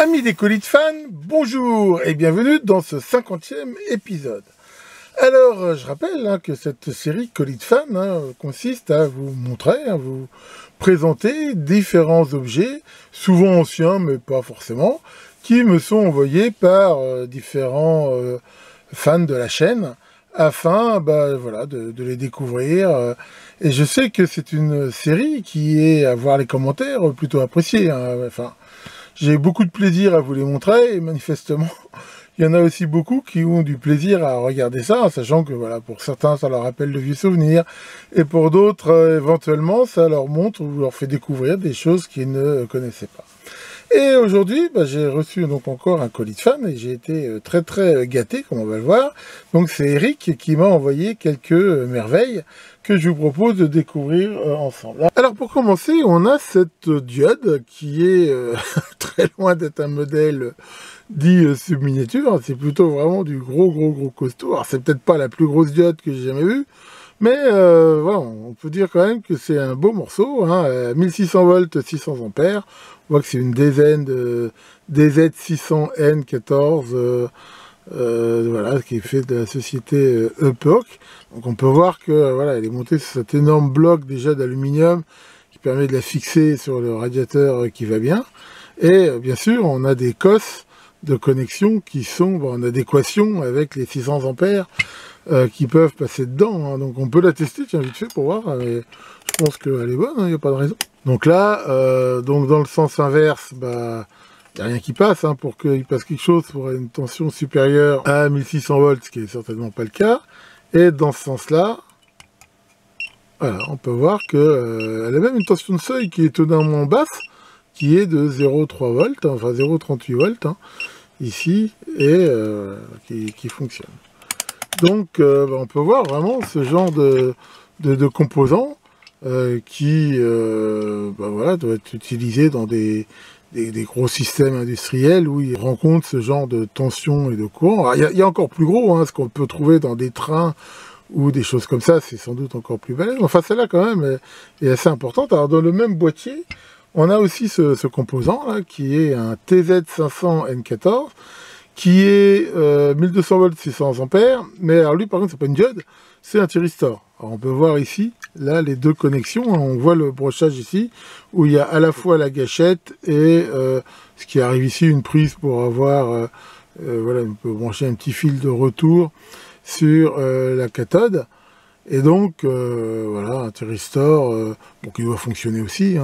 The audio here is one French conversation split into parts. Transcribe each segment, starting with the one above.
Amis des colis de fans, bonjour et bienvenue dans ce 50e épisode. Alors, je rappelle que cette série colis de fans consiste à vous montrer, à vous présenter différents objets, souvent anciens mais pas forcément, qui me sont envoyés par différents fans de la chaîne, afin de les découvrir. Et je sais que c'est une série qui est, à voir les commentaires, plutôt appréciée. J'ai beaucoup de plaisir à vous les montrer, et manifestement, il y en a aussi beaucoup qui ont du plaisir à regarder ça, en sachant que pour certains, ça leur rappelle de vieux souvenirs, et pour d'autres, éventuellement, ça leur montre ou leur fait découvrir des choses qu'ils ne connaissaient pas. Et aujourd'hui, j'ai reçu donc encore un colis de fans et j'ai été très très gâté, comme on va le voir. Donc c'est Eric qui m'a envoyé quelques merveilles que je vous propose de découvrir ensemble. Alors pour commencer, on a cette diode qui est très loin d'être un modèle dit sub-miniature. C'est plutôt vraiment du gros costaud. Alors c'est peut-être pas la plus grosse diode que j'ai jamais vue, mais on peut dire quand même que c'est un beau morceau, 1600 volts, 600 ampères. On voit que c'est une DZ de DZ600N14, qui est fait de la société Epoch. Donc on peut voir que elle est montée sur cet énorme bloc déjà d'aluminium qui permet de la fixer sur le radiateur qui va bien. Et bien sûr, on a des cosses de connexion qui sont en adéquation avec les 600 ampères qui peuvent passer dedans. Donc on peut la tester, tiens, vite fait pour voir. Je pense qu'elle est bonne, il n'y a pas de raison. Donc là, dans le sens inverse, il n'y a rien qui passe. Pour qu'il passe quelque chose pour une tension supérieure à 1600 volts, ce qui n'est certainement pas le cas. Et dans ce sens-là, on peut voir qu'elle a même une tension de seuil qui est étonnamment basse, qui est de 0,3 volts, enfin 0,38 volts, ici, et qui fonctionne. Donc on peut voir vraiment ce genre de composants qui doit être utilisé dans des gros systèmes industriels où ils rencontrent ce genre de tension et de courant. Il y a encore plus gros, ce qu'on peut trouver dans des trains ou des choses comme ça, c'est sans doute encore plus balèze. Enfin, celle-là quand même est assez importante. Alors dans le même boîtier, on a aussi ce composant là qui est un TZ500N14 qui est 1200 volts 600 ampères, mais alors lui par contre c'est pas une diode, c'est un thyristor. Alors on peut voir ici, là les deux connexions, on voit le brochage ici, où il y a à la fois la gâchette et ce qui arrive ici, une prise pour avoir, on peut brancher un petit fil de retour sur la cathode, et donc un thyristor qui doit fonctionner aussi,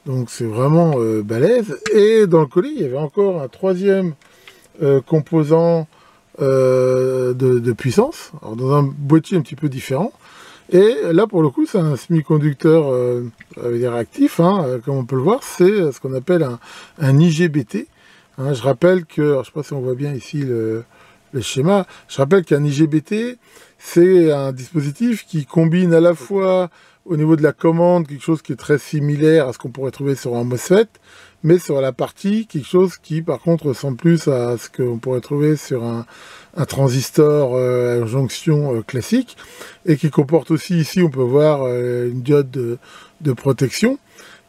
donc c'est vraiment balèze. Et dans le colis, il y avait encore un troisième composant de puissance, alors dans un boîtier un petit peu différent, et là pour le coup c'est un semi-conducteur actif, comme on peut le voir, c'est ce qu'on appelle un IGBT. Je rappelle que, alors, je ne sais pas si on voit bien ici le schéma, je rappelle qu'un IGBT c'est un dispositif qui combine à la fois au niveau de la commande quelque chose qui est très similaire à ce qu'on pourrait trouver sur un MOSFET, mais sur la partie, quelque chose qui par contre ressemble plus à ce qu'on pourrait trouver sur un transistor à jonction classique, et qui comporte aussi ici, on peut voir une diode de protection.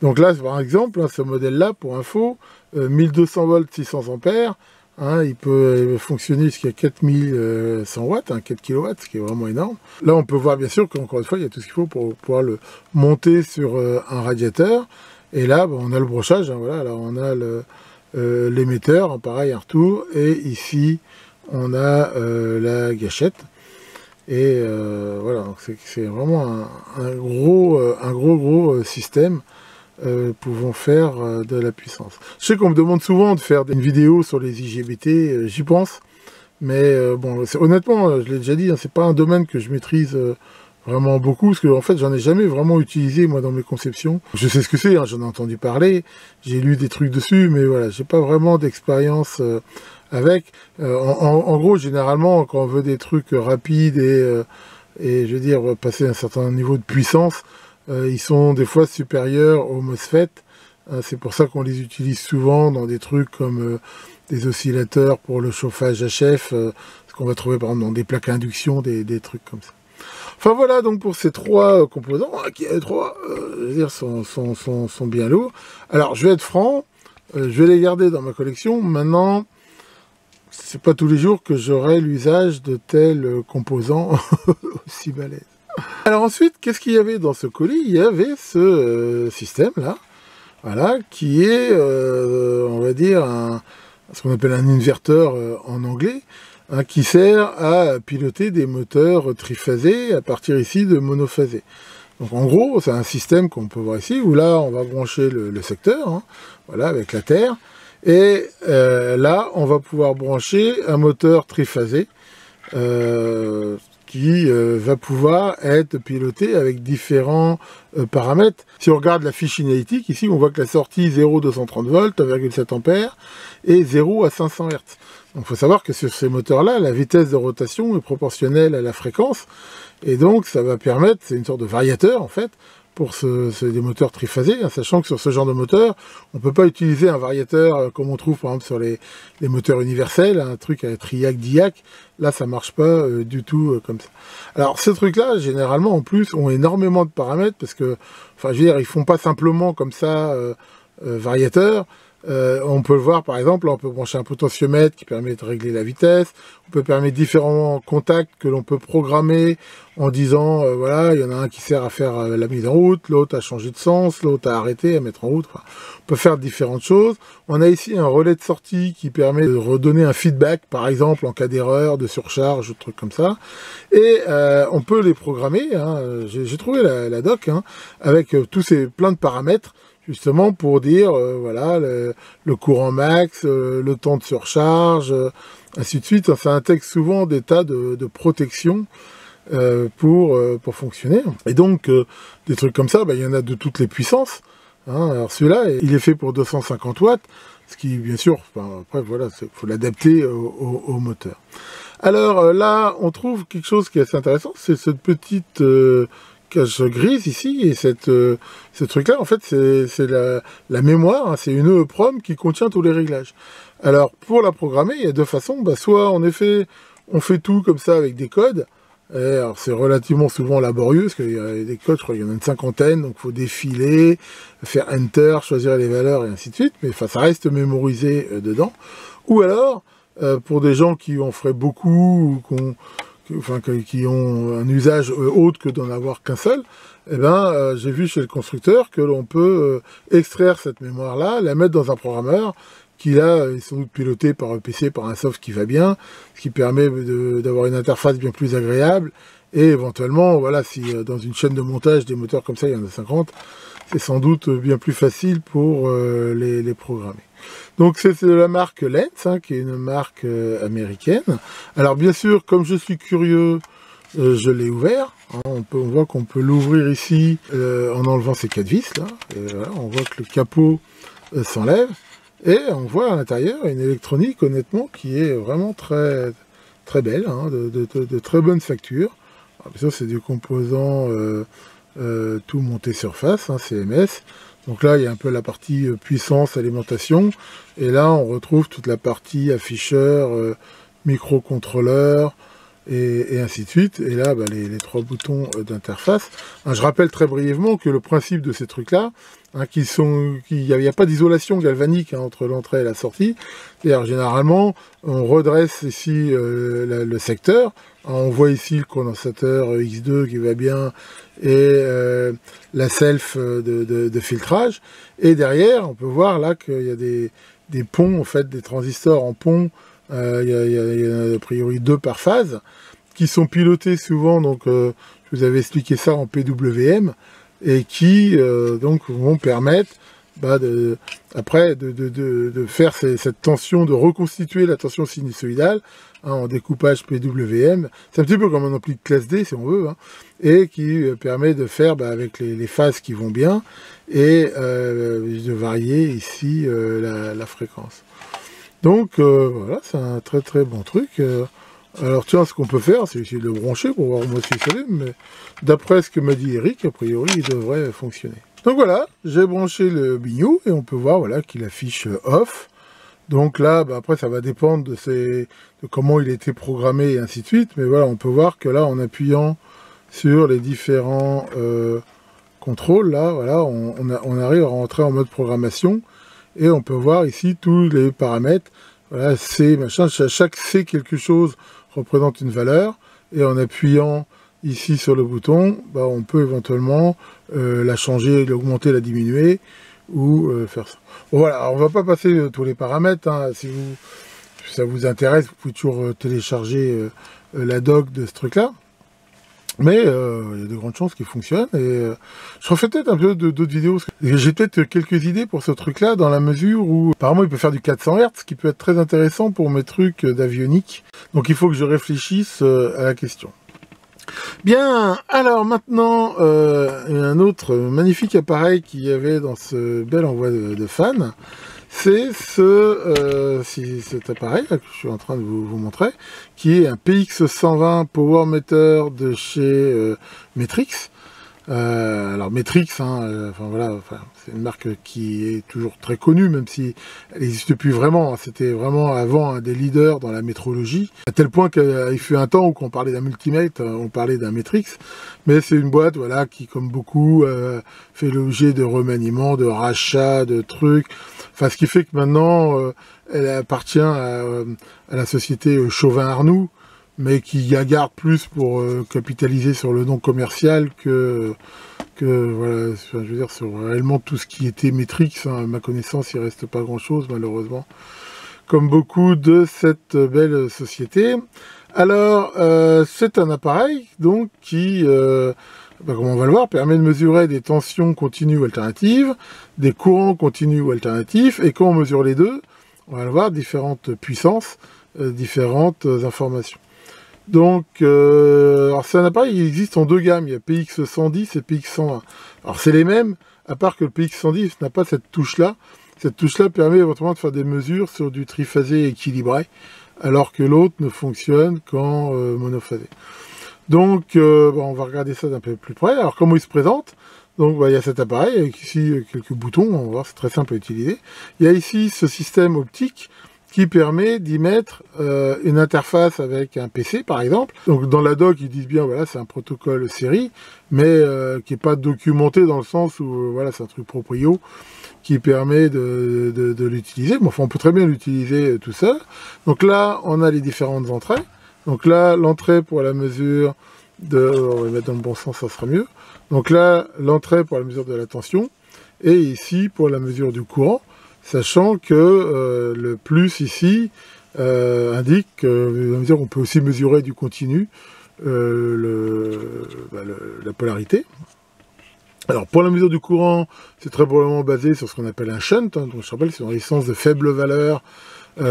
Donc là, par exemple, ce modèle-là, pour info, 1200 volts 600 ampères, il peut fonctionner jusqu'à 4100 watts, 4 kW, ce qui est vraiment énorme. Là, on peut voir bien sûr qu'encore une fois, il y a tout ce qu'il faut pour pouvoir le monter sur un radiateur. Et là, on a le brochage, là on a l'émetteur, pareil, un retour, et ici, on a la gâchette. Et c'est vraiment un gros système pouvant faire de la puissance. Je sais qu'on me demande souvent de faire une vidéo sur les IGBT, j'y pense, mais honnêtement, je l'ai déjà dit, c'est pas un domaine que je maîtrise vraiment beaucoup, parce que en fait j'en ai jamais vraiment utilisé moi dans mes conceptions. Je sais ce que c'est, j'en ai entendu parler, j'ai lu des trucs dessus, mais voilà, j'ai pas vraiment d'expérience avec. En gros, généralement, quand on veut des trucs rapides et je veux dire passer un certain niveau de puissance, ils sont des fois supérieurs aux MOSFET. C'est pour ça qu'on les utilise souvent dans des trucs comme des oscillateurs pour le chauffage HF, ce qu'on va trouver par exemple dans des plaques à induction, des trucs comme ça. Enfin voilà donc pour ces trois composants, qui sont bien lourds. Alors je vais être franc, je vais les garder dans ma collection. Maintenant, c'est pas tous les jours que j'aurai l'usage de tels composants aussi balèzes. Alors ensuite, qu'est-ce qu'il y avait dans ce colis? Il y avait ce système-là, voilà, qui est, on va dire, ce qu'on appelle un inverteur en anglais, hein, qui sert à piloter des moteurs triphasés à partir ici de monophasés. Donc en gros, c'est un système qu'on peut voir ici, où là, on va brancher le secteur, hein, voilà, avec la terre, et là, on va pouvoir brancher un moteur triphasé, qui va pouvoir être piloté avec différents paramètres. Si on regarde la fiche signalétique, ici, on voit que la sortie 0-230 volts, 1,7 ampères, et 0 à 500 Hz. Donc il faut savoir que sur ces moteurs-là, la vitesse de rotation est proportionnelle à la fréquence, et donc ça va permettre, c'est une sorte de variateur en fait, pour des moteurs triphasés, hein, sachant que sur ce genre de moteur, on ne peut pas utiliser un variateur comme on trouve par exemple sur les moteurs universels, un truc à triac, diac, là ça marche pas du tout comme ça. Alors ce truc-là, généralement en plus, ont énormément de paramètres, parce que, enfin je veux dire, ils font pas simplement comme ça variateur. On peut le voir par exemple, on peut brancher un potentiomètre qui permet de régler la vitesse, on peut permettre différents contacts que l'on peut programmer en disant, voilà, il y en a un qui sert à faire la mise en route, l'autre à changer de sens, l'autre à arrêter, à mettre en route, enfin, on peut faire différentes choses. On a ici un relais de sortie qui permet de redonner un feedback, par exemple en cas d'erreur, de surcharge, de trucs comme ça, et on peut les programmer, hein, j'ai trouvé la doc, hein, avec tous ces plein de paramètres, justement pour dire, voilà, le courant max, le temps de surcharge, ainsi de suite. Ça intègre souvent des tas de protections pour fonctionner. Et donc, des trucs comme ça, il y en a de toutes les puissances. Hein. Alors celui-là, il est fait pour 250 watts, ce qui, bien sûr, après, voilà, il faut l'adapter au moteur. Alors là, on trouve quelque chose qui est assez intéressant, c'est cette petite cage grise ici, et ce truc-là, en fait, c'est la mémoire, hein, c'est une EEPROM qui contient tous les réglages. Alors, pour la programmer, il y a deux façons, soit en effet, on fait tout comme ça avec des codes, et alors c'est relativement souvent laborieux, parce qu'il y a des codes, je crois qu'il y en a une cinquantaine, donc il faut défiler, faire Enter, choisir les valeurs, et ainsi de suite, mais enfin, ça reste mémorisé dedans. Ou alors, pour des gens qui en feraient beaucoup, ou qui ont un usage autre que d'en avoir qu'un seul, eh ben, j'ai vu chez le constructeur que l'on peut extraire cette mémoire-là, la mettre dans un programmeur, qui là est sans doute piloté par un PC, par un soft qui va bien, ce qui permet d'avoir une interface bien plus agréable, et éventuellement, voilà, si dans une chaîne de montage des moteurs comme ça, il y en a 50, c'est sans doute bien plus facile pour les programmer. Donc c'est de la marque Lens, hein, qui est une marque américaine. Alors bien sûr, comme je suis curieux, je l'ai ouvert. Hein, on voit qu'on peut l'ouvrir ici en enlevant ces 4 vis là. Et voilà, on voit que le capot s'enlève. Et on voit à l'intérieur une électronique, honnêtement, qui est vraiment très, très belle, hein, de très bonne facture. Alors, bien sûr, c'est du composant tout monté surface, hein, CMS. Donc là, il y a un peu la partie puissance, alimentation. Et là, on retrouve toute la partie afficheur, microcontrôleur, et ainsi de suite. Et là, les 3 boutons d'interface. Hein, je rappelle très brièvement que le principe de ces trucs-là, hein, il n'y a pas d'isolation galvanique, hein, entre l'entrée et la sortie. C'est-à-dire, généralement, on redresse ici le secteur. Hein, on voit ici le condensateur X2 qui va bien, et la self de filtrage. Et derrière, on peut voir là qu'il y a des ponts, en fait, des transistors en pont. Il y a a priori 2 par phase, qui sont pilotés souvent, donc je vous avais expliqué ça en PWM, et qui donc vont permettre après de faire cette tension, de reconstituer la tension sinusoïdale, hein, en découpage PWM. C'est un petit peu comme un ampli de classe D si on veut, hein, et qui permet de faire avec les phases qui vont bien, et de varier ici la fréquence. Donc voilà, c'est un très très bon truc. Alors tiens, ce qu'on peut faire, c'est essayer de le brancher pour voir moi si ça s'allume, mais d'après ce que m'a dit Eric, a priori, il devrait fonctionner. Donc voilà, j'ai branché le bignou, et on peut voir, voilà, qu'il affiche off. Donc là, après, ça va dépendre de comment il a été programmé, et ainsi de suite, mais voilà, on peut voir que là, en appuyant sur les différents contrôles, là, voilà, on arrive à rentrer en mode programmation. et on peut voir ici tous les paramètres. Voilà, C, machin, chaque C quelque chose représente une valeur, et en appuyant ici sur le bouton, bah, on peut éventuellement la changer, l'augmenter, la diminuer, ou faire ça. Bon, voilà, alors on va pas passer tous les paramètres, hein. Si ça vous intéresse, vous pouvez toujours télécharger la doc de ce truc-là. Mais il y a de grandes chances qu'il fonctionne, et je refais peut-être un peu d'autres vidéos. J'ai peut-être quelques idées pour ce truc-là, dans la mesure où apparemment il peut faire du 400 Hz, ce qui peut être très intéressant pour mes trucs d'avionique. Donc il faut que je réfléchisse à la question. Bien, alors maintenant, un autre magnifique appareil qu'il y avait dans ce bel envoi de fans, c'est cet appareil là, que je suis en train de vous montrer, qui est un PX120 Power Meter de chez Metrix. Alors Metrix, hein, c'est une marque qui est toujours très connue, même si elle n'existe plus vraiment. Hein. C'était vraiment avant un des leaders dans la métrologie, à tel point qu'il fut un temps où quand on parlait d'un multimètre, on parlait d'un Metrix. Mais c'est une boîte, voilà, qui, comme beaucoup, fait l'objet de remaniements, de rachats, de trucs. Enfin, ce qui fait que maintenant, elle appartient à la société Chauvin-Arnoux, mais qui garde plus pour capitaliser sur le nom commercial que voilà, je veux dire, sur réellement tout ce qui était Metrix. Hein. À ma connaissance, il reste pas grand-chose, malheureusement, comme beaucoup de cette belle société. Alors, c'est un appareil donc qui, comme on va le voir, permet de mesurer des tensions continues ou alternatives, des courants continus ou alternatifs, et quand on mesure les deux, on va le voir, différentes puissances, différentes informations. Donc, alors c'est un appareil qui existe en deux gammes, il y a PX110 et PX120. Alors c'est les mêmes, à part que le PX110 n'a pas cette touche-là. Cette touche-là permet éventuellement de faire des mesures sur du triphasé équilibré, alors que l'autre ne fonctionne qu'en monophasé. Donc, on va regarder ça d'un peu plus près. Alors comment il se présente? Donc il y a cet appareil, avec ici quelques boutons, on va voir, c'est très simple à utiliser. Il y a ici ce système optique, qui permet d'y mettre une interface avec un PC, par exemple. Donc dans la doc, ils disent bien, voilà, c'est un protocole série, mais qui n'est pas documenté dans le sens où, voilà, c'est un truc proprio qui permet de l'utiliser. Bon, enfin, on peut très bien l'utiliser tout seul. Donc là, on a les différentes entrées. Donc là, l'entrée pour la mesure de... On va mettre dans le bon sens, ça sera mieux. Donc là, l'entrée pour la mesure de la tension, et ici, pour la mesure du courant, sachant que le plus ici indique qu'on peut aussi mesurer du continu, la polarité. Alors pour la mesure du courant, c'est très probablement basé sur ce qu'on appelle un shunt, hein, donc je rappelle c'est une résistance de faible valeur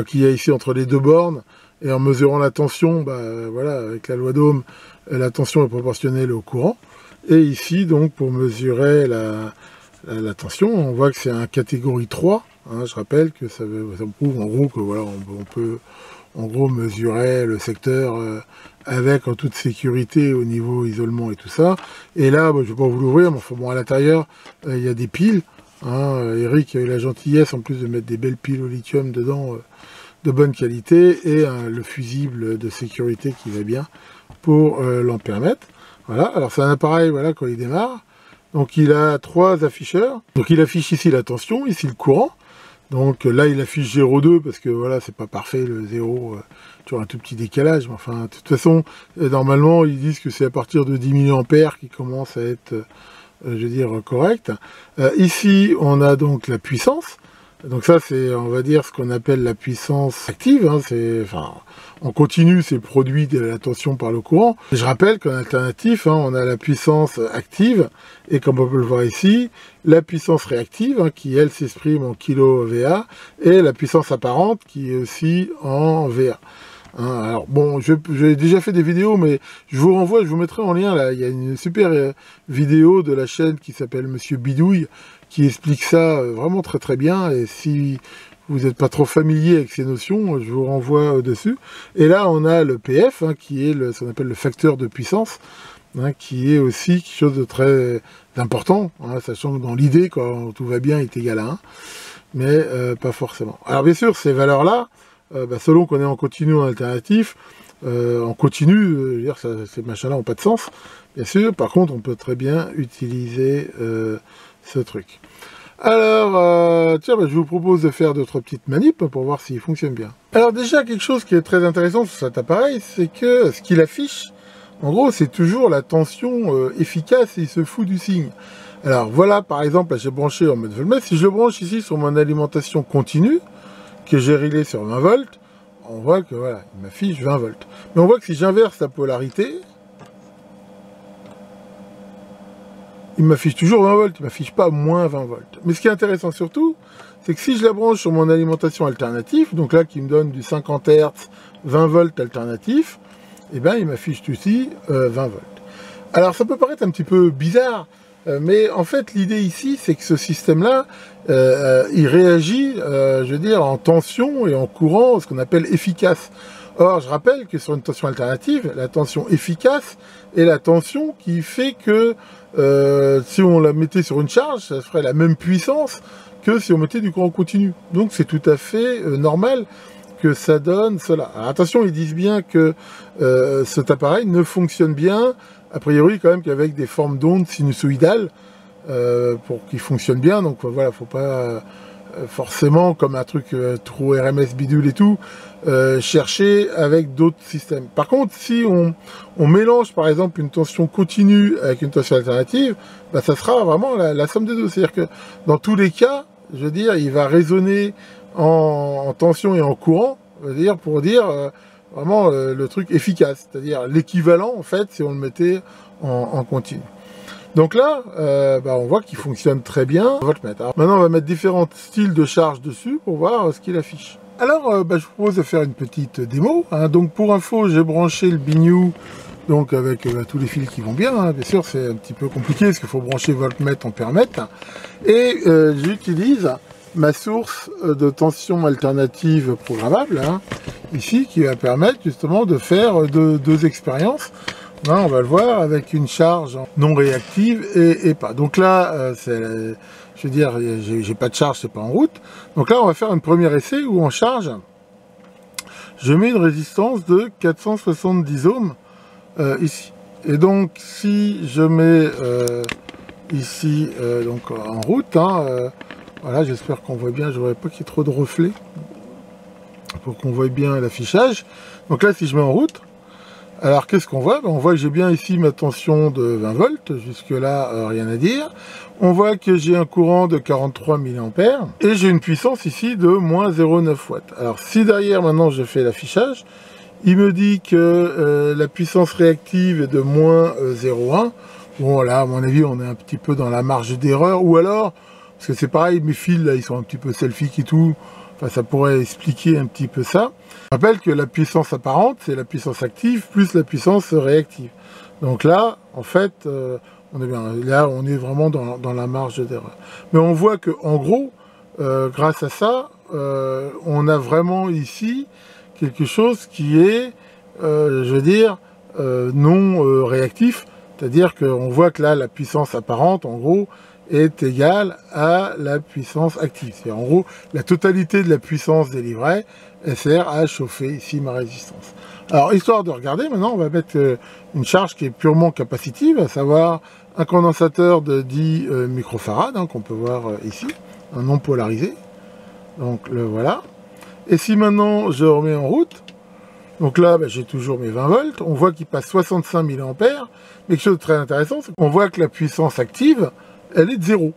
qu'il y a ici entre les deux bornes, et en mesurant la tension, voilà, avec la loi d'Ohm, la tension est proportionnelle au courant, et ici donc pour mesurer la tension, on voit que c'est un catégorie 3. Hein, je rappelle que ça prouve en gros que voilà, on peut en gros mesurer le secteur avec en toute sécurité au niveau isolement et tout ça. Et là, je ne vais pas vous l'ouvrir, mais enfin, bon, à l'intérieur, il y a des piles. Hein, Eric a eu la gentillesse en plus de mettre des belles piles au lithium dedans de bonne qualité, et le fusible de sécurité qui va bien pour l'en permettre. Voilà, alors c'est un appareil, voilà, quand il démarre. Donc il a 3 afficheurs. Donc il affiche ici la tension, ici le courant. Donc là il affiche 0,2 parce que voilà, c'est pas parfait le 0, tu as un tout petit décalage. Mais enfin, de toute façon, normalement ils disent que c'est à partir de 10 mA qui commence à être, je veux dire, correct. Ici on a donc la puissance. Donc ça c'est, on va dire, ce qu'on appelle la puissance active. Hein, en continu, c'est le produit de la tension par le courant. Et je rappelle qu'en alternatif, on a la puissance active, et comme on peut le voir ici, la puissance réactive, qui elle s'exprime en kVA, et la puissance apparente, qui est aussi en VA. Alors bon, j'ai déjà fait des vidéos, mais je vous renvoie, je vous mettrai en lien, là, il y a une super vidéo de la chaîne qui s'appelle Monsieur Bidouille, qui explique ça vraiment très très bien, et si vous n'êtes pas trop familier avec ces notions, je vous renvoie dessus. Et là, on a le PF, qui est ce qu'on appelle le facteur de puissance, qui est aussi quelque chose de très important, sachant que dans l'idée, quand tout va bien, il est égal à 1, mais pas forcément. Alors bien sûr, ces valeurs-là, selon qu'on est en continu ou en alternatif, en continu, je veux dire, ces machins-là n'ont pas de sens, bien sûr. Par contre, on peut très bien utiliser ce truc. Alors, tiens, je vous propose de faire d'autres petites manips pour voir s'il fonctionne bien. Alors déjà, quelque chose qui est très intéressant sur cet appareil, c'est que ce qu'il affiche, en gros, c'est toujours la tension efficace et il se fout du signe. Alors voilà, par exemple, là j'ai branché en mode voltmètre. Si je le branche ici sur mon alimentation continue, que j'ai réglé sur 20 volts, on voit que voilà, il m'affiche 20 volts. Mais on voit que si j'inverse la polarité, il m'affiche toujours 20 volts, il ne m'affiche pas moins 20 volts. Mais ce qui est intéressant surtout, c'est que si je la branche sur mon alimentation alternative, donc là qui me donne du 50 Hz, 20 volts alternatif, eh bien il m'affiche aussi 20 volts. Alors ça peut paraître un petit peu bizarre, mais en fait l'idée ici c'est que ce système-là, il réagit, je veux dire, en tension et en courant, ce qu'on appelle efficace. Or, je rappelle que sur une tension alternative, la tension efficace est la tension qui fait que si on la mettait sur une charge, ça ferait la même puissance que si on mettait du courant continu. Donc c'est tout à fait normal que ça donne cela. Alors attention, ils disent bien que cet appareil ne fonctionne bien, a priori quand même qu'avec des formes d'ondes sinusoïdales, pour qu'il fonctionne bien. Donc voilà, faut pas forcément, comme un truc trop RMS bidule et tout, chercher avec d'autres systèmes. Par contre, si on mélange par exemple une tension continue avec une tension alternative, bah, ça sera vraiment la somme des deux. C'est-à-dire que dans tous les cas, je veux dire, il va résonner en tension et en courant, pour dire vraiment le truc efficace, c'est-à-dire l'équivalent en fait si on le mettait en continu. Donc là, on voit qu'il fonctionne très bien. Voltmètre. Alors, maintenant, on va mettre différents styles de charge dessus pour voir ce qu'il affiche. Alors, je vous propose de faire une petite démo. Hein. Donc, pour info, j'ai branché le Biniou, donc avec tous les fils qui vont bien. Hein. Bien sûr, c'est un petit peu compliqué parce qu'il faut brancher voltmètre, ampèremètre. Et j'utilise ma source de tension alternative programmable, hein, ici, qui va permettre justement de faire deux expériences. Là, on va le voir avec une charge non réactive et pas. Donc là, je veux dire, j'ai pas de charge, c'est pas en route. Donc là, on va faire un premier essai où en charge, je mets une résistance de 470 ohms ici. Et donc, si je mets ici donc en route, hein, voilà, j'espère qu'on voit bien. Je voudrais pas qu'il y ait trop de reflets pour qu'on voit bien l'affichage. Donc là, si je mets en route. Alors qu'est-ce qu'on voit? On voit que j'ai bien ici ma tension de 20 volts, jusque là rien à dire. On voit que j'ai un courant de 43 mA et j'ai une puissance ici de moins 0,9 watts. Alors si derrière maintenant je fais l'affichage, il me dit que la puissance réactive est de moins 0,1. Bon là à mon avis on est un petit peu dans la marge d'erreur, ou alors, parce que c'est pareil, mes fils là ils sont un petit peu selfies et tout, enfin ça pourrait expliquer un petit peu ça. Je rappelle que la puissance apparente, c'est la puissance active plus la puissance réactive. Donc là, en fait, on est bien. Là, on est vraiment dans la marge d'erreur. Mais on voit que, en gros, grâce à ça, on a vraiment ici quelque chose qui est, je veux dire, non réactif. C'est-à-dire qu'on voit que là, la puissance apparente, en gros, est égale à la puissance active. C'est en gros la totalité de la puissance délivrée, elle sert à chauffer ici ma résistance. Alors histoire de regarder, maintenant on va mettre une charge qui est purement capacitive, à savoir un condensateur de 10 microfarads, hein, qu'on peut voir ici, un non polarisé. Donc le voilà. Et si maintenant je remets en route, donc là j'ai toujours mes 20 volts, on voit qu'il passe 65 mA, mais quelque chose de très intéressant, c'est qu'on voit que la puissance active, elle est de 0.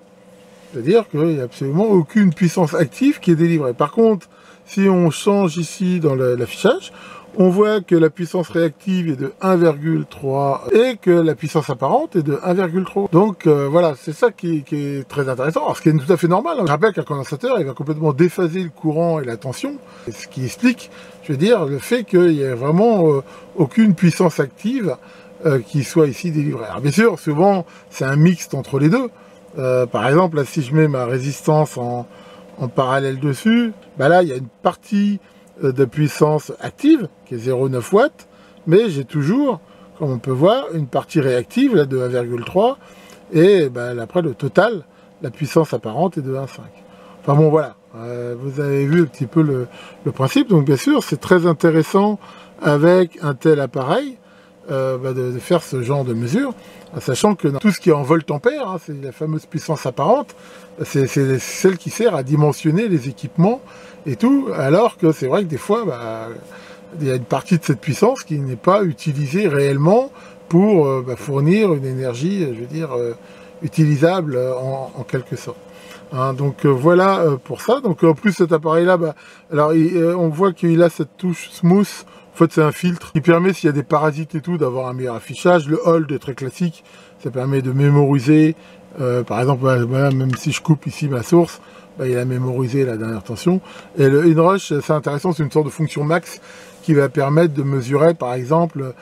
C'est-à-dire qu'il n'y a absolument aucune puissance active qui est délivrée. Par contre, si on change ici dans l'affichage, on voit que la puissance réactive est de 1,3 et que la puissance apparente est de 1,3. Donc voilà, c'est ça qui est très intéressant. Alors, ce qui est tout à fait normal. Hein. Je rappelle qu'un condensateur, il va complètement déphaser le courant et la tension. Ce qui explique, je veux dire, le fait qu'il n'y ait vraiment aucune puissance active qui soit ici délivrée. Alors bien sûr, souvent, c'est un mixte entre les deux. Par exemple, là, si je mets ma résistance en parallèle dessus, bah là, il y a une partie de puissance active, qui est 0,9 watts, mais j'ai toujours, comme on peut voir, une partie réactive, là, de 1,3, et bah, après, le total, la puissance apparente est de 1,5. Enfin bon, voilà, vous avez vu un petit peu le principe, donc bien sûr, c'est très intéressant avec un tel appareil, de faire ce genre de mesure, sachant que tout ce qui est en volt-ampère, hein, c'est la fameuse puissance apparente, c'est celle qui sert à dimensionner les équipements et tout, alors que c'est vrai que des fois, il y a une partie de cette puissance qui n'est pas utilisée réellement pour fournir une énergie, je veux dire, utilisable en quelque sorte. Hein, donc voilà pour ça. Donc en plus cet appareil-là, alors on voit qu'il a cette touche smooth. En fait, c'est un filtre qui permet, s'il y a des parasites et tout, d'avoir un meilleur affichage. Le hold est très classique, ça permet de mémoriser. Par exemple, voilà, même si je coupe ici ma source, il a mémorisé la dernière tension. Et le inrush, c'est intéressant, c'est une sorte de fonction max qui va permettre de mesurer, par exemple,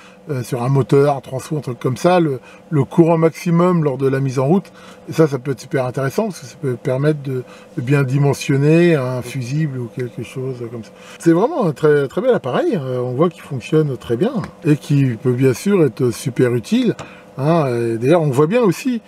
sur un moteur, un transfo, un truc comme ça, le courant maximum lors de la mise en route. Et ça peut être super intéressant, parce que ça peut permettre de bien dimensionner un fusible ou quelque chose comme ça. C'est vraiment un très, très bel appareil, on voit qu'il fonctionne très bien, et qui peut bien sûr être super utile. Hein, d'ailleurs, on voit bien aussi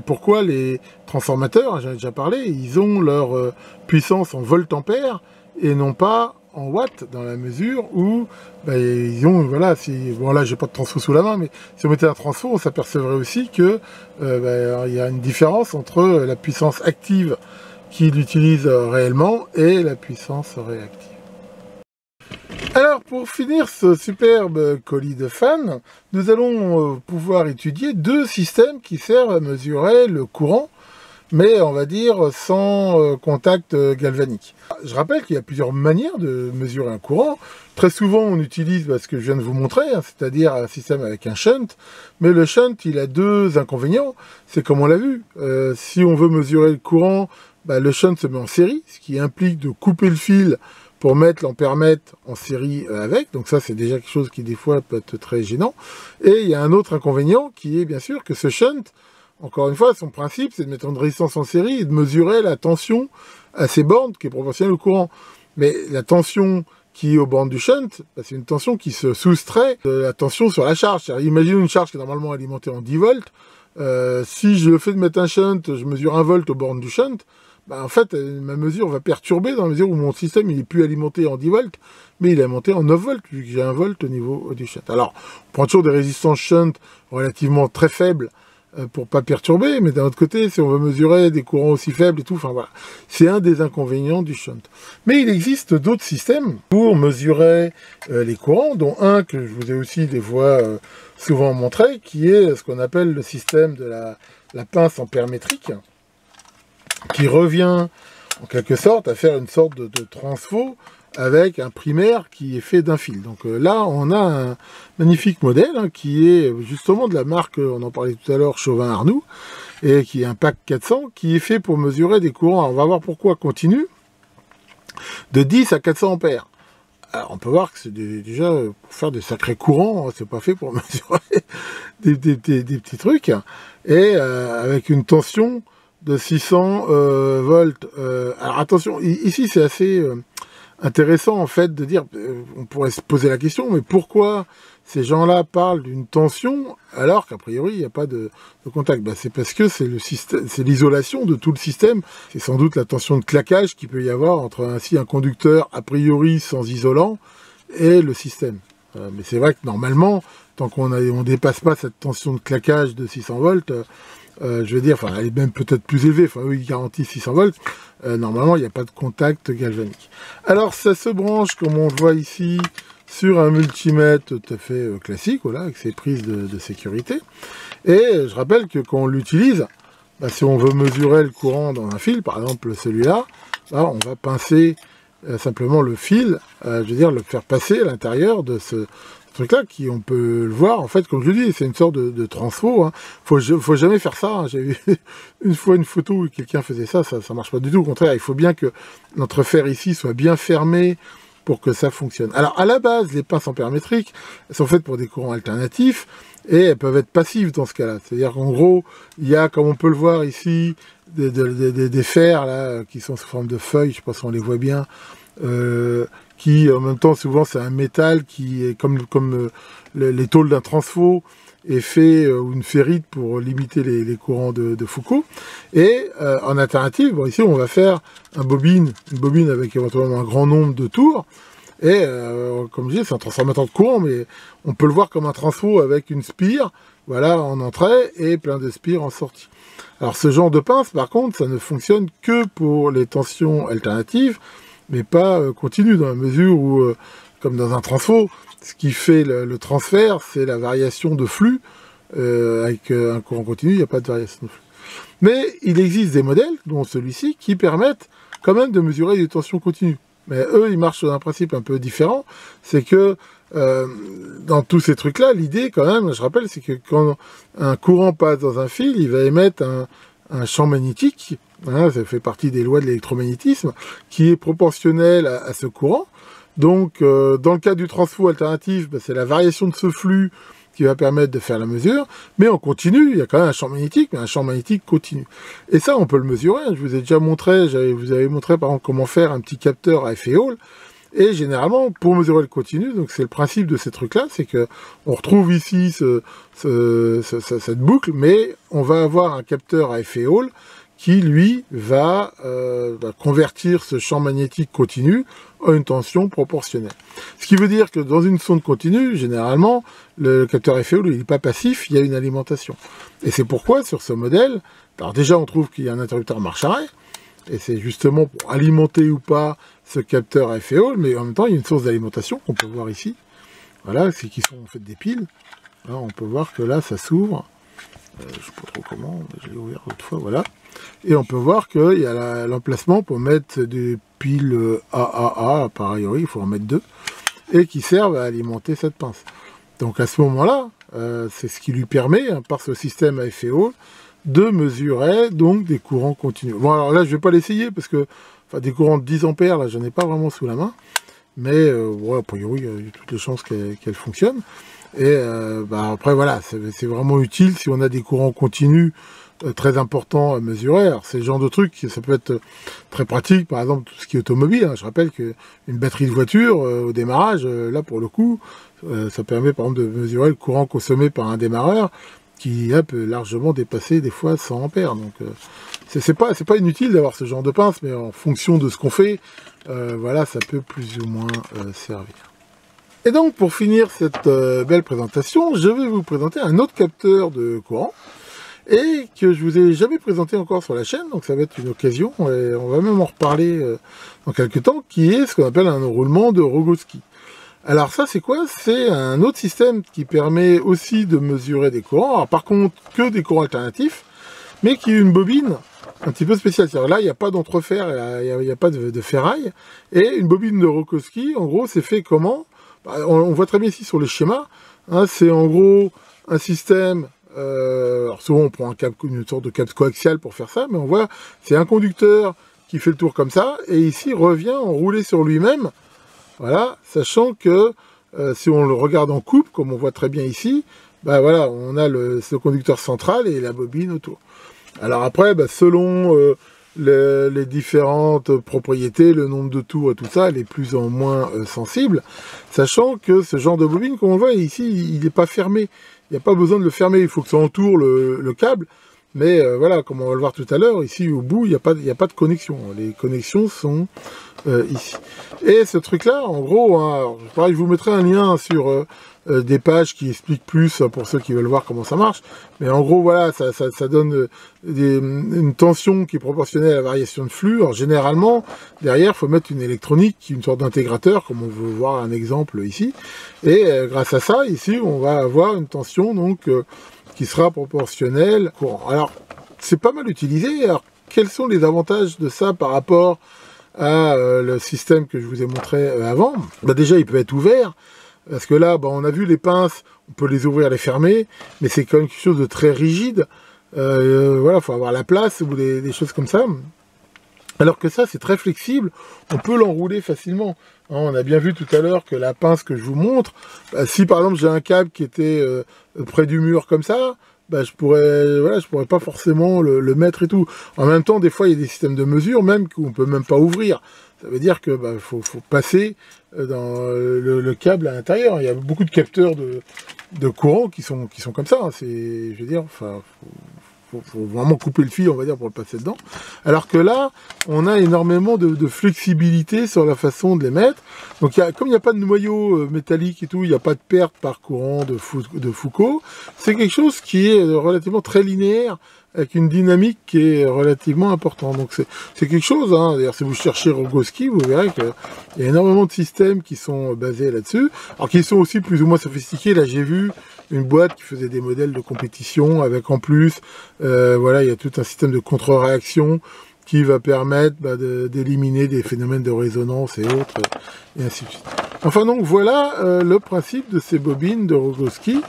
pourquoi les transformateurs, j'en ai déjà parlé, ils ont leur puissance en volt-ampère et non pas en watts, dans la mesure où ils ont, voilà, bon là j'ai pas de transfo sous la main, mais si on mettait un transfo, on s'apercevrait aussi que il y a une différence entre la puissance active qu'il utilise réellement et la puissance réactive. Alors, pour finir ce superbe colis de fan, nous allons pouvoir étudier deux systèmes qui servent à mesurer le courant, mais on va dire sans contact galvanique. Je rappelle qu'il y a plusieurs manières de mesurer un courant. Très souvent, on utilise ce que je viens de vous montrer, c'est-à-dire un système avec un shunt, mais le shunt, il a deux inconvénients. C'est comme on l'a vu, si on veut mesurer le courant, le shunt se met en série, ce qui implique de couper le fil pour mettre l'ampèremètre en série avec. Donc ça, c'est déjà quelque chose qui, des fois, peut être très gênant. Et il y a un autre inconvénient qui est, bien sûr, que ce shunt, encore une fois, son principe, c'est de mettre une résistance en série et de mesurer la tension à ces bornes qui est proportionnelle au courant. Mais la tension qui est aux bornes du shunt, c'est une tension qui se soustrait de la tension sur la charge. Imaginez une charge qui est normalement alimentée en 10 volts. Si je le fais de mettre un shunt, je mesure 1 volt aux bornes du shunt, en fait, ma mesure va perturber dans la mesure où mon système il est plus alimenté en 10 volts, mais il est alimenté en 9 volts, vu que j'ai 1 volt au niveau du shunt. Alors, on prend toujours des résistances shunt relativement très faibles pour pas perturber, mais d'un autre côté, si on veut mesurer des courants aussi faibles et tout, enfin voilà, c'est un des inconvénients du shunt. Mais il existe d'autres systèmes pour mesurer les courants, dont un que je vous ai aussi des fois souvent montré, qui est ce qu'on appelle le système de la pince ampère-métrique, qui revient en quelque sorte à faire une sorte de transfo avec un primaire qui est fait d'un fil. Donc là, on a un magnifique modèle qui est justement de la marque, on en parlait tout à l'heure, Chauvin-Arnoux, et qui est un PAC 400, qui est fait pour mesurer des courants. Alors, on va voir pourquoi continu, de 10 à 400 ampères. Alors, on peut voir que c'est déjà pour faire des sacrés courants, c'est pas fait pour mesurer des petits trucs, et avec une tension de 600 volts. Alors attention, ici c'est assez intéressant en fait de dire, on pourrait se poser la question, mais pourquoi ces gens-là parlent d'une tension alors qu'a priori il n'y a pas de contact? C'est parce que c'est le système, c'est l'isolation de tout le système. C'est sans doute la tension de claquage qu'il peut y avoir entre ainsi un conducteur a priori sans isolant et le système. Mais c'est vrai que normalement, tant qu'on ne dépasse pas cette tension de claquage de 600 volts, je veux dire, elle est même peut-être plus élevée, eux ils garantissent 600 volts, normalement il n'y a pas de contact galvanique. Alors ça se branche, comme on le voit ici, sur un multimètre tout à fait classique, voilà, avec ses prises de sécurité. Et je rappelle que quand on l'utilise, si on veut mesurer le courant dans un fil, par exemple celui-là, on va pincer simplement le fil, je veux dire le faire passer à l'intérieur de ce truc-là, qui on peut le voir, en fait, comme je dis, c'est une sorte de transfo. Faut jamais faire ça. J'ai vu une fois une photo où quelqu'un faisait ça marche pas du tout. Au contraire, il faut bien que notre fer ici soit bien fermé pour que ça fonctionne. Alors, à la base, les pinces ampère-métriques, elles sont faites pour des courants alternatifs, et elles peuvent être passives dans ce cas-là. C'est-à-dire qu'en gros, il y a, comme on peut le voir ici, des fers là, qui sont sous forme de feuilles, je sais pas si on les voit bien, qui en même temps souvent c'est un métal qui est comme les tôles d'un transfo est fait ou une ferrite pour limiter les courants de Foucault. Et en alternative, ici on va faire une bobine avec éventuellement un grand nombre de tours, Et comme je dis, c'est un transformateur de courant, mais on peut le voir comme un transfo avec une spire, voilà, en entrée et plein de spires en sortie. Alors ce genre de pince, par contre, ça ne fonctionne que pour les tensions alternatives, mais pas continues, dans la mesure où, comme dans un transfo, ce qui fait le transfert, c'est la variation de flux. Avec un courant continu, il n'y a pas de variation de flux. Mais il existe des modèles, dont celui-ci, qui permettent quand même de mesurer des tensions continues. Mais eux, ils marchent sur un principe un peu différent. C'est que dans tous ces trucs-là, l'idée, quand même, je rappelle, c'est que quand un courant passe dans un fil, il va émettre un champ magnétique. Hein, ça fait partie des lois de l'électromagnétisme, qui est proportionnel à ce courant. Donc, dans le cas du transfo alternatif, c'est la variation de ce flux qui va permettre de faire la mesure, mais en continu, il y a quand même un champ magnétique, mais un champ magnétique continu. Et ça, on peut le mesurer. Je vous ai déjà montré, vous avais montré par exemple comment faire un petit capteur à effet Hall. Et généralement, pour mesurer le continu, donc c'est le principe de ces trucs-là, c'est que on retrouve ici cette boucle, mais on va avoir un capteur à effet Hall qui, lui, va convertir ce champ magnétique continu à une tension proportionnelle. Ce qui veut dire que dans une sonde continue, généralement, le capteur à effet Hall, il n'est pas passif, il y a une alimentation. Et c'est pourquoi, sur ce modèle, alors déjà, on trouve qu'il y a un interrupteur marche-arrêt, et c'est justement pour alimenter ou pas ce capteur à effet Hall, mais en même temps, il y a une source d'alimentation qu'on peut voir ici. Voilà, c'est qui sont en fait des piles. Là, on peut voir que là, ça s'ouvre. Je ne sais pas trop comment, je l'ai ouvert l'autre fois, voilà. Et on peut voir qu'il y a l'emplacement pour mettre des piles AAA, par ailleurs, il faut en mettre 2, et qui servent à alimenter cette pince. Donc à ce moment-là, c'est ce qui lui permet, hein, par ce système à effet Hall, de mesurer donc des courants continus. Bon, alors là, je ne vais pas l'essayer, parce que des courants de 10 ampères, là, j'en ai pas vraiment sous la main, mais voilà, a priori, il y a toutes les chances qu'elle fonctionne. Et après, voilà, c'est vraiment utile si on a des courants continus très importants à mesurer. Alors, c'est le genre de truc, ça peut être très pratique, par exemple, tout ce qui est automobile. Hein. Je rappelle qu'une batterie de voiture, au démarrage, là, pour le coup, ça permet, par exemple, de mesurer le courant consommé par un démarreur, qui là, peut largement dépasser, des fois, 100 ampères. Donc, c'est pas inutile d'avoir ce genre de pince, mais en fonction de ce qu'on fait, voilà, ça peut plus ou moins servir. Et donc, pour finir cette belle présentation, je vais vous présenter un autre capteur de courant, et que je vous ai jamais présenté encore sur la chaîne, donc ça va être une occasion, et on va même en reparler dans quelques temps, qui est ce qu'on appelle un enroulement de Rogowski. Alors ça, c'est quoi? C'est un autre système qui permet aussi de mesurer des courants, alors par contre, que des courants alternatifs, mais qui est une bobine un petit peu spéciale. C'est-à-dire là, il n'y a pas d'entrefer, il n'y a pas de ferraille, et une bobine de Rogowski, en gros, c'est fait comment? On voit très bien ici sur le schéma, hein, c'est en gros un système, alors souvent on prend une sorte de câble coaxial pour faire ça, mais on voit, c'est un conducteur qui fait le tour comme ça, et ici revient enroulé sur lui-même, voilà, sachant que si on le regarde en coupe, comme on voit très bien ici, voilà, on a ce conducteur central et la bobine autour. Alors après, selon les différentes propriétés, le nombre de tours et tout ça, elle est plus en moins sensible, sachant que ce genre de bobine, comme on voit ici, il n'est pas fermé. Il n'y a pas besoin de le fermer, il faut que ça entoure le câble, mais voilà, comme on va le voir tout à l'heure, ici au bout, il n'y a pas de connexion. Les connexions sont ici. Et ce truc-là, en gros, hein, alors, pareil, je vous mettrai un lien sur des pages qui expliquent plus pour ceux qui veulent voir comment ça marche. Mais en gros, voilà, ça donne une tension qui est proportionnelle à la variation de flux. Alors généralement, derrière, il faut mettre une électronique, une sorte d'intégrateur, comme on veut voir un exemple ici. Et grâce à ça, ici, on va avoir une tension donc qui sera proportionnelle au courant. Alors, c'est pas mal utilisé. Alors, quels sont les avantages de ça par rapport à le système que je vous ai montré avant? Déjà, il peut être ouvert. Parce que là, on a vu les pinces, on peut les ouvrir, les fermer, mais c'est quand même quelque chose de très rigide. Voilà, il faut avoir la place ou des choses comme ça. Alors que ça, c'est très flexible, on peut l'enrouler facilement. Hein, on a bien vu tout à l'heure que la pince que je vous montre, si par exemple j'ai un câble qui était près du mur comme ça, je pourrais pas forcément le mettre et tout. En même temps, des fois, il y a des systèmes de mesure même qu'on peut même pas ouvrir. Ça veut dire que faut passer dans le câble à l'intérieur. Il y a beaucoup de capteurs de courant qui sont comme ça. Hein. Je veux dire, faut vraiment couper le fil, on va dire, pour le passer dedans. Alors que là, on a énormément de flexibilité sur la façon de les mettre. Donc comme il n'y a pas de noyau métallique et tout, il n'y a pas de perte par courant de Foucault, c'est quelque chose qui est relativement très linéaire, avec une dynamique qui est relativement importante. Donc c'est quelque chose, hein. D'ailleurs si vous cherchez Rogowski, vous verrez qu'il y a énormément de systèmes qui sont basés là-dessus, alors qui sont aussi plus ou moins sophistiqués. Là j'ai vu une boîte qui faisait des modèles de compétition, avec en plus, voilà, il y a tout un système de contre-réaction qui va permettre d'éliminer des phénomènes de résonance et autres, et ainsi de suite. Enfin donc voilà le principe de ces bobines de Rogowski,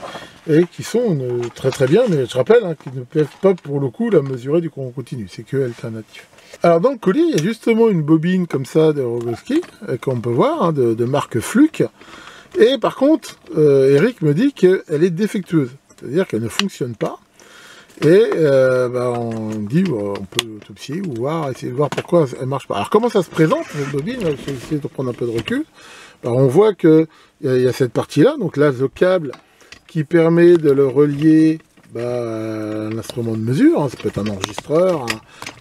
et qui sont très très bien, mais je rappelle hein, qu'ils ne peuvent pas pour le coup la mesurer du courant continu, c'est que alternatif. Alors dans le collier, il y a justement une bobine comme ça de Rogowski, qu'on peut voir, hein, de marque Fluke, et par contre, Eric me dit qu'elle est défectueuse, c'est-à-dire qu'elle ne fonctionne pas, et on dit, on peut autopsier ou voir, essayer de voir pourquoi elle marche pas. Alors comment ça se présente, cette bobine? Je vais essayer de prendre un peu de recul. Alors on voit qu'il y a cette partie-là, donc là, le câble qui permet de le relier à un instrument de mesure, hein, ça peut être un enregistreur,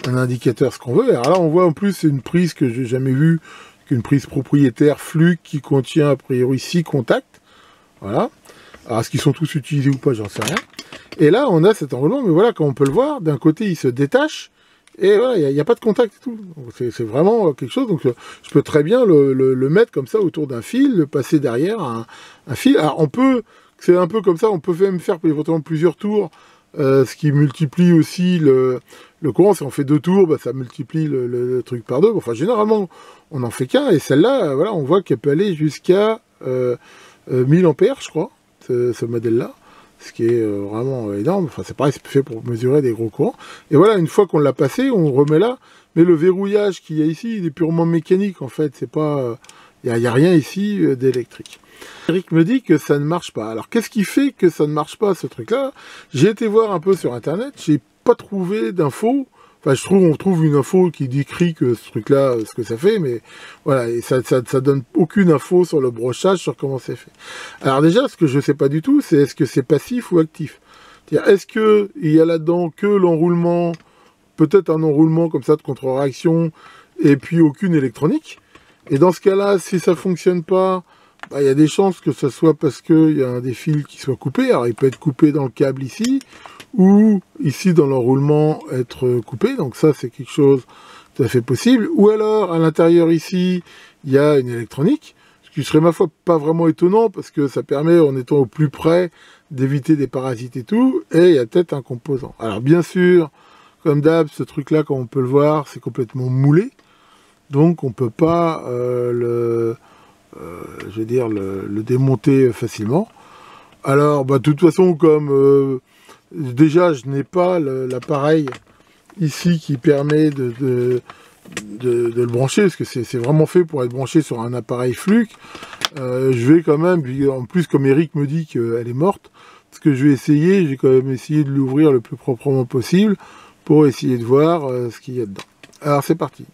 un indicateur, ce qu'on veut. Alors là, on voit en plus, c'est une prise que j'ai jamais vue, qu'une prise propriétaire Fluke qui contient a priori 6 contacts. Voilà. Alors, est-ce qu'ils sont tous utilisés ou pas, j'en sais rien. Et là, on a cet enroulement, mais voilà, comme on peut le voir, d'un côté, il se détache, et voilà, il n'y a pas de contact et tout. C'est vraiment quelque chose, donc je peux très bien le mettre comme ça autour d'un fil, le passer derrière un fil. Alors, on peut... C'est un peu comme ça, on peut même faire éventuellement plusieurs tours, ce qui multiplie aussi le courant. Si on fait 2 tours, ça multiplie le truc par 2. Enfin, généralement, on n'en fait qu'un. Et celle-là, voilà, on voit qu'elle peut aller jusqu'à 1000 ampères, je crois, ce modèle-là. Ce qui est vraiment énorme. Enfin, c'est pareil, c'est fait pour mesurer des gros courants. Et voilà, une fois qu'on l'a passé, on remet là. Mais le verrouillage qu'il y a ici, il est purement mécanique, en fait. C'est pas... Il n'y a rien ici d'électrique. Eric me dit que ça ne marche pas. Alors, qu'est-ce qui fait que ça ne marche pas, ce truc-là? J'ai été voir un peu sur Internet, j'ai pas trouvé d'infos. Enfin, on trouve une info qui décrit que ce truc-là, ce que ça fait, mais voilà, et ça donne aucune info sur le brochage, sur comment c'est fait. Alors déjà, ce que je sais pas du tout, c'est est-ce que c'est passif ou actif? C'est-à-dire, est-ce que il y a là-dedans que l'enroulement, peut-être un enroulement comme ça de contre-réaction, et puis aucune électronique? Et dans ce cas-là, si ça fonctionne pas, il y a des chances que ce soit parce qu'il y a un des fils qui soit coupé. Alors il peut être coupé dans le câble ici, ou ici dans l'enroulement être coupé. Donc ça c'est quelque chose tout à fait possible. Ou alors à l'intérieur ici, il y a une électronique, ce qui serait ma foi pas vraiment étonnant, parce que ça permet, en étant au plus près, d'éviter des parasites et tout. Et il y a peut-être un composant. Alors bien sûr, comme d'hab, ce truc-là, comme on peut le voir, c'est complètement moulé. Donc on ne peut pas le démonter facilement. Alors, de toute façon, comme déjà je n'ai pas l'appareil ici qui permet de le brancher, parce que c'est vraiment fait pour être branché sur un appareil Fluke, je vais quand même, en plus comme Eric me dit qu'elle est morte, ce que je vais essayer, j'ai quand même essayé de l'ouvrir le plus proprement possible pour essayer de voir ce qu'il y a dedans. Alors c'est parti.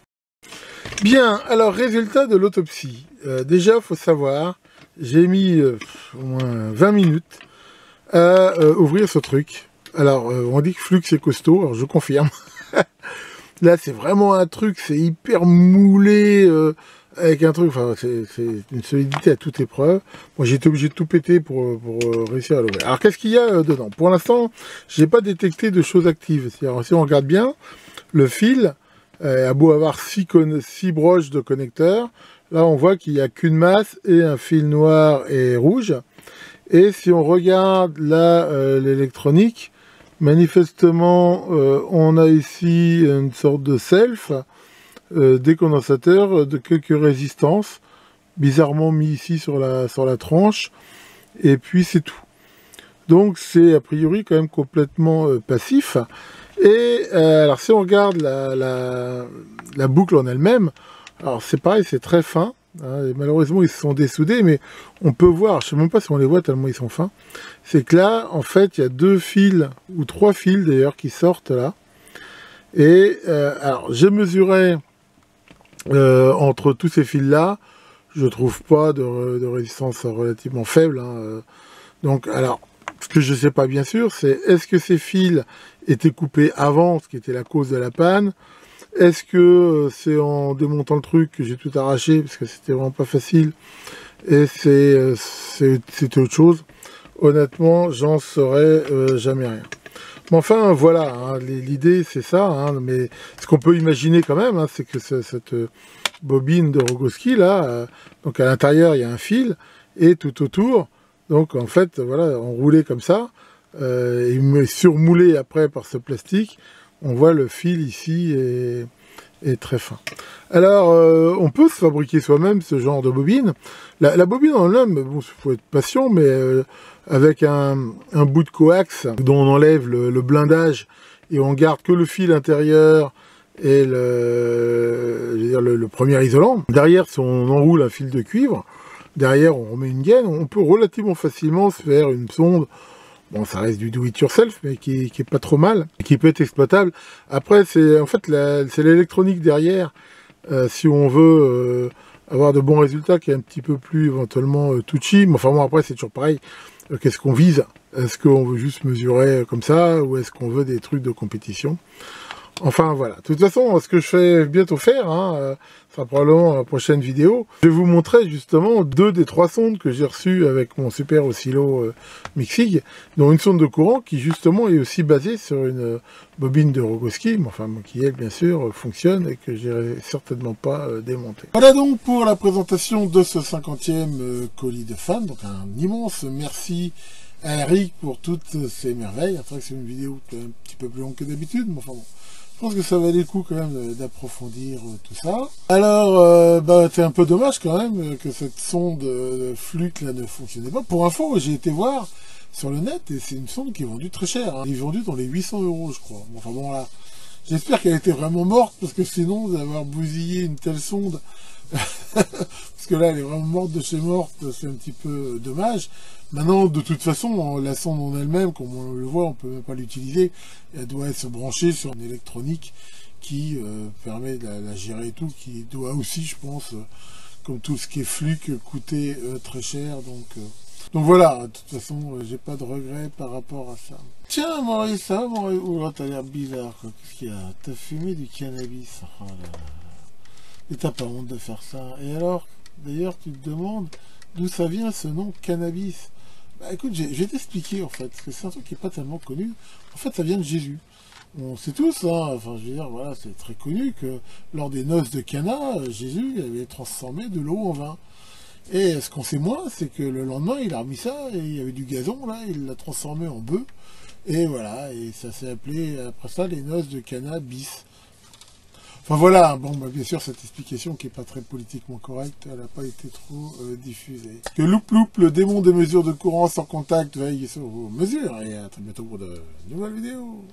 Bien, alors résultat de l'autopsie. Déjà, il faut savoir, j'ai mis au moins 20 minutes à ouvrir ce truc. Alors, on dit que Fluke c'est costaud, alors je confirme. Là, c'est vraiment un truc, c'est hyper moulé, avec un truc, enfin, c'est une solidité à toute épreuve. Moi, j'ai été obligé de tout péter pour réussir à l'ouvrir. Alors, qu'est-ce qu'il y a dedans? Pour l'instant, j'ai pas détecté de choses actives. C'est-à-dire, si on regarde bien, le fil a beau avoir 6 broches de connecteurs, là, on voit qu'il n'y a qu'une masse et un fil noir et rouge. Et si on regarde là l'électronique, manifestement, on a ici une sorte de self, des condensateurs de quelques résistances, bizarrement mis ici sur la tranche, et puis c'est tout. Donc c'est a priori quand même complètement passif. Et alors si on regarde la boucle en elle-même, alors c'est pareil, c'est très fin. Hein, et malheureusement, ils se sont dessoudés, mais on peut voir, je ne sais même pas si on les voit tellement ils sont fins, c'est que là, en fait, il y a 2 fils, ou 3 fils d'ailleurs, qui sortent là. Et alors, j'ai mesuré entre tous ces fils-là, je trouve pas de résistance relativement faible. Hein, donc, alors, Ce que je ne sais pas bien sûr, c'est est-ce que ces fils étaient coupés avant, ce qui était la cause de la panne? Est-ce que c'est en démontant le truc que j'ai tout arraché, parce que c'était vraiment pas facile, et c'était autre chose? Honnêtement, j'en saurais jamais rien. Mais enfin, voilà, hein, l'idée c'est ça, hein, mais ce qu'on peut imaginer quand même, hein, c'est que cette bobine de Rogowski, là, donc à l'intérieur il y a un fil, et tout autour, donc en fait, voilà, enroulé comme ça, et surmoulé après par ce plastique, on voit le fil ici est très fin. Alors, on peut se fabriquer soi-même ce genre de bobine. La bobine en elle-même, bon, il faut être patient, mais avec un bout de coax dont on enlève le blindage et on garde que le fil intérieur et le premier isolant. Derrière, si on enroule un fil de cuivre, derrière on remet une gaine, on peut relativement facilement se faire une sonde. Bon, ça reste du do-it-yourself, mais qui est pas trop mal, qui peut être exploitable. Après, c'est en fait c'est l'électronique derrière, si on veut avoir de bons résultats, qui est un petit peu plus éventuellement touchy. Mais enfin bon, après c'est toujours pareil. Qu'est-ce qu'on vise? Est-ce qu'on veut juste mesurer comme ça, ou est-ce qu'on veut des trucs de compétition? Enfin voilà, de toute façon, ce que je vais bientôt faire, hein, sera probablement la prochaine vidéo, je vais vous montrer justement 2 des 3 sondes que j'ai reçues avec mon super oscillo Mixig, dont une sonde de courant qui justement est aussi basée sur une bobine de Rogowski, mais enfin qui elle bien sûr fonctionne et que j'ai certainement pas démontée. Voilà donc pour la présentation de ce 50e colis de fan, donc un immense merci à Eric pour toutes ces merveilles. Après c'est une vidéo un petit peu plus longue que d'habitude, mais enfin bon. Je pense que ça valait le coup quand même d'approfondir tout ça. Alors, c'est un peu dommage quand même que cette sonde Fluke là ne fonctionnait pas. Pour info, j'ai été voir sur le net et c'est une sonde qui est vendue très cher. Hein. Elle est vendue dans les 800 €, je crois. Enfin bon, là, j'espère qu'elle était vraiment morte parce que sinon, d'avoir bousillé une telle sonde, parce que là, elle est vraiment morte de chez morte, c'est un petit peu dommage. Maintenant, de toute façon, la sonde en elle-même, comme on le voit, on peut même pas l'utiliser. Elle doit se brancher sur une électronique qui permet de la gérer et tout, qui doit aussi, je pense, comme tout ce qui est Fluke, coûter très cher. Donc voilà, de toute façon, j'ai pas de regrets par rapport à ça. Tiens, Maurice, ça va, Maurice? Oh, t'as l'air bizarre, quoi. Qu'est-ce qu'il y a? T'as fumé du cannabis. Oh là là. Et t'as pas honte de faire ça. Et alors, d'ailleurs, tu te demandes d'où ça vient ce nom cannabis. Bah écoute, je vais t'expliquer en fait, parce que c'est un truc qui est pas tellement connu. En fait, ça vient de Jésus. On sait tous, hein, enfin je veux dire, voilà, c'est très connu que lors des noces de Cana, Jésus avait transformé de l'eau en vin. Et ce qu'on sait moins, c'est que le lendemain, il a remis ça, et il y avait du gazon là, il l'a transformé en bœuf. Et voilà, et ça s'est appelé après ça les noces de Cana bis. Enfin voilà, bon, bah, bien sûr, cette explication qui n'est pas très politiquement correcte, elle n'a pas été trop diffusée. Que Loup, le démon des mesures de courant sans contact, veille sur vos mesures. Et à très bientôt pour de nouvelles vidéos.